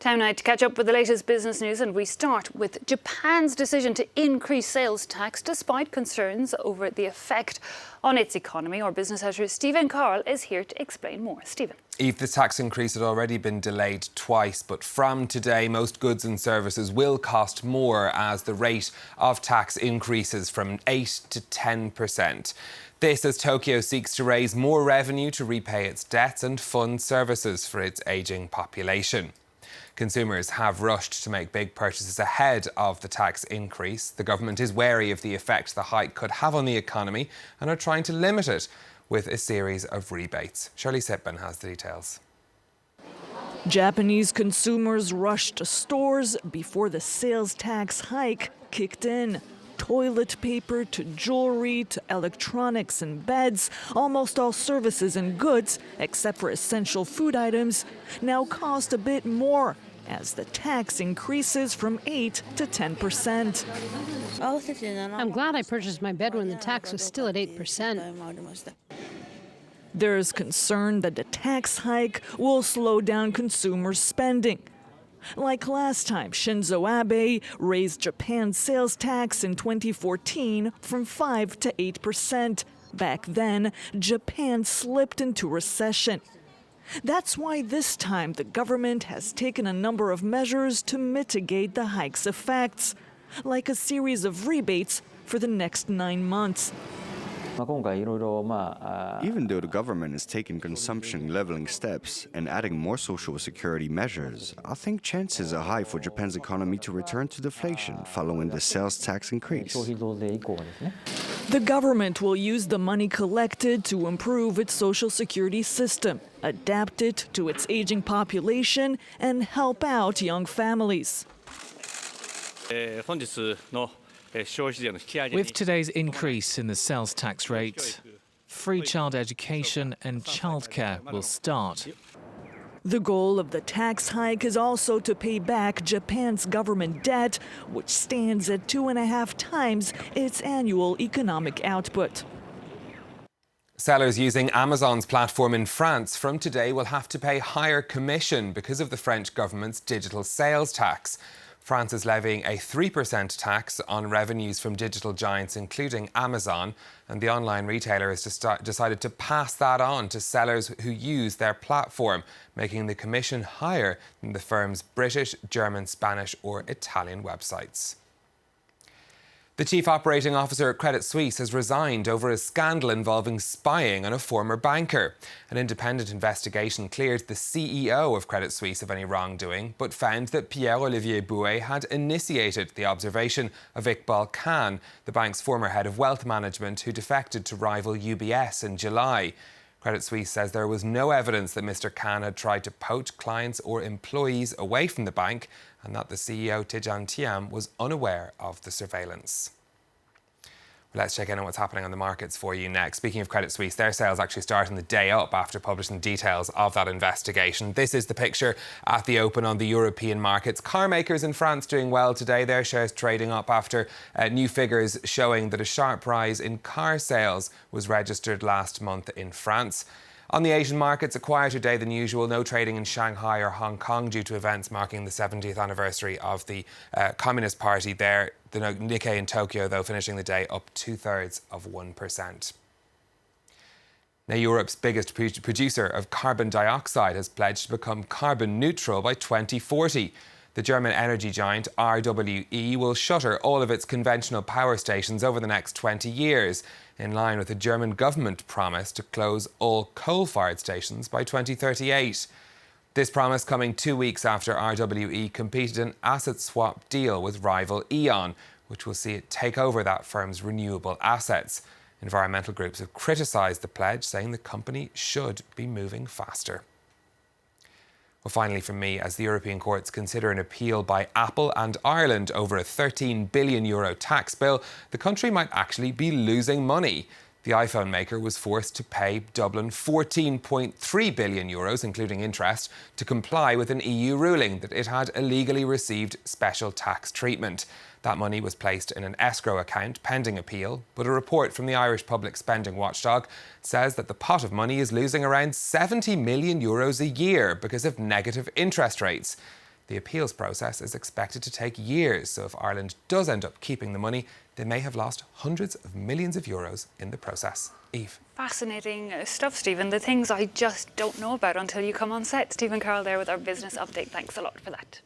Time now to catch up with the latest business news, and we start with Japan's decision to increase sales tax despite concerns over the effect on its economy. Our business editor Stephen Carl is here to explain more. Stephen. Eve, the tax increase had already been delayed twice, but from today, most goods and services will cost more as the rate of tax increases from 8 to 10%. This as Tokyo seeks to raise more revenue to repay its debts and fund services for its ageing population. Consumers have rushed to make big purchases ahead of the tax increase. The government is wary of the effect the hike could have on the economy and are trying to limit it with a series of rebates. Shirley Sipman has the details. Japanese consumers rushed to stores before the sales tax hike kicked in. Toilet paper to jewelry to electronics and beds, almost all services and goods, except for essential food items, now cost a bit more as the tax increases from 8 to 10%. I'm glad I purchased my bed when the tax was still at 8%. There's concern that the tax hike will slow down consumer spending. Like last time, Shinzo Abe raised Japan's sales tax in 2014 from 5 to 8%. Back then, Japan slipped into recession. That's why this time the government has taken a number of measures to mitigate the hike's effects, like a series of rebates for the next 9 months. Even though the government is taking consumption-leveling steps and adding more social security measures, I think chances are high for Japan's economy to return to deflation following the sales tax increase. The government will use the money collected to improve its social security system, adapt it to its aging population, and help out young families. With today's increase in the sales tax rate, free child education and childcare will start. The goal of the tax hike is also to pay back Japan's government debt, which stands at 2.5 times its annual economic output. Sellers using Amazon's platform in France from today will have to pay higher commission because of the French government's digital sales tax. France is levying a 3% tax on revenues from digital giants, including Amazon, and the online retailer has decided to pass that on to sellers who use their platform, making the commission higher than the firm's British, German, Spanish or Italian websites. The chief operating officer at Credit Suisse has resigned over a scandal involving spying on a former banker. An independent investigation cleared the CEO of Credit Suisse of any wrongdoing, but found that Pierre-Olivier Bouet had initiated the observation of Iqbal Khan, the bank's former head of wealth management, who defected to rival UBS in July. Credit Suisse says there was no evidence that Mr. Khan had tried to poach clients or employees away from the bank, and that the CEO, Tidjane Thiam, was unaware of the surveillance. Let's check in on what's happening on the markets for you next. Speaking of Credit Suisse, their sales actually starting the day up after publishing details of that investigation. This is the picture at the open on the European markets. Car makers in France doing well today. Their shares trading up after new figures showing that a sharp rise in car sales was registered last month in France. On the Asian markets, a quieter day than usual. No trading in Shanghai or Hong Kong due to events marking the 70th anniversary of the Communist Party there. The Nikkei in Tokyo, though, finishing the day up 0.2%. Now, Europe's biggest producer of carbon dioxide has pledged to become carbon neutral by 2040. The German energy giant RWE will shutter all of its conventional power stations over the next 20 years, in line with the German government promise to close all coal-fired stations by 2038. This promise coming 2 weeks after RWE completed an asset swap deal with rival E.ON, which will see it take over that firm's renewable assets. Environmental groups have criticised the pledge, saying the company should be moving faster. Well, finally from me, as the European courts consider an appeal by Apple and Ireland over a €13 billion tax bill, the country might actually be losing money. The iPhone maker was forced to pay Dublin €14.3 billion, including interest, to comply with an EU ruling that it had illegally received special tax treatment. That money was placed in an escrow account pending appeal, but a report from the Irish public spending watchdog says that the pot of money is losing around €70 million a year because of negative interest rates. The appeals process is expected to take years, so if Ireland does end up keeping the money, they may have lost hundreds of millions of euros in the process. Eve. Fascinating stuff, Stephen. The things I just don't know about until you come on set. Stephen Carroll there with our business update. Thanks a lot for that.